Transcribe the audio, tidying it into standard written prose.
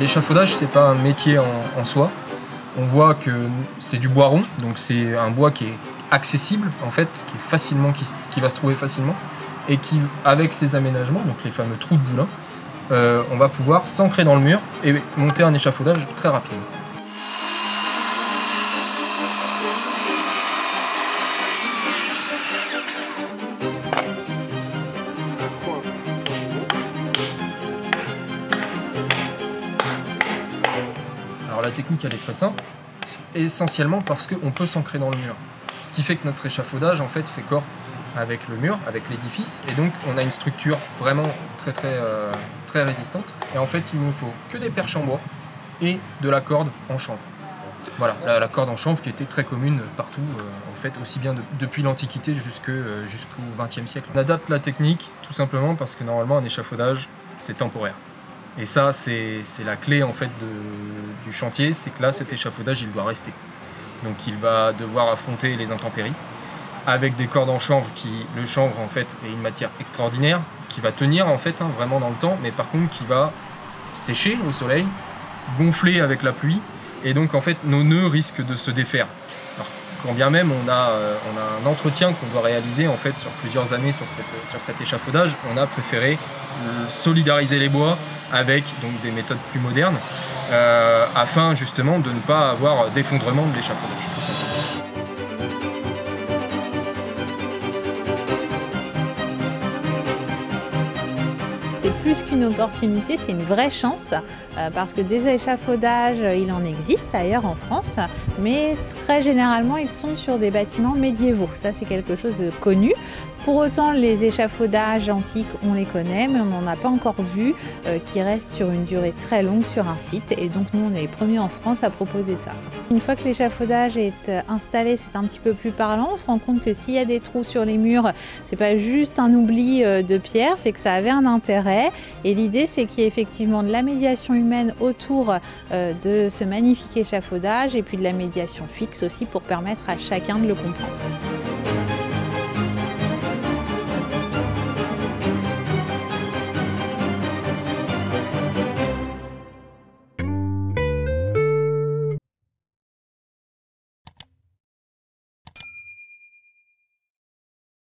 l'échafaudage, c'est pas un métier en soi. On voit que c'est du bois rond, donc c'est un bois qui est accessible en fait, qui va se trouver facilement, et qui, avec ses aménagements, donc les fameux trous de boulin, on va pouvoir s'ancrer dans le mur et monter un échafaudage très rapidement. Alors la technique, elle est très simple, essentiellement parce qu'on peut s'ancrer dans le mur. Ce qui fait que notre échafaudage en fait corps avec le mur, avec l'édifice, et donc on a une structure vraiment très résistante. Et en fait, il ne nous faut que des perches en bois et de la corde en chanvre. Voilà, la corde en chanvre qui était très commune partout, en fait, aussi bien depuis l'Antiquité jusqu'au XXe siècle. On adapte la technique tout simplement parce que normalement un échafaudage, c'est temporaire. Et ça, c'est la clé en fait du chantier, c'est que là, cet échafaudage, il doit rester. Donc il va devoir affronter les intempéries avec des cordes en chanvre le chanvre en fait est une matière extraordinaire qui va tenir en fait vraiment dans le temps, mais par contre qui va sécher au soleil, gonfler avec la pluie, et donc en fait nos nœuds risquent de se défaire. Alors, quand bien même on a un entretien qu'on doit réaliser en fait sur plusieurs années sur cet échafaudage, on a préféré solidariser les bois avec donc des méthodes plus modernes afin justement de ne pas avoir d'effondrement de l'échafaudage. C'est plus qu'une opportunité, c'est une vraie chance parce que des échafaudages, il en existe ailleurs en France, mais très généralement ils sont sur des bâtiments médiévaux. Ça, c'est quelque chose de connu. Pour autant, les échafaudages antiques, on les connaît, mais on n'en a pas encore vu qui restent sur une durée très longue sur un site. Et donc nous, on est les premiers en France à proposer ça. Une fois que l'échafaudage est installé, c'est un petit peu plus parlant. On se rend compte que s'il y a des trous sur les murs, c'est pas juste un oubli de pierre, c'est que ça avait un intérêt. Et l'idée, c'est qu'il y ait effectivement de la médiation humaine autour de ce magnifique échafaudage et puis de la médiation fixe aussi pour permettre à chacun de le comprendre.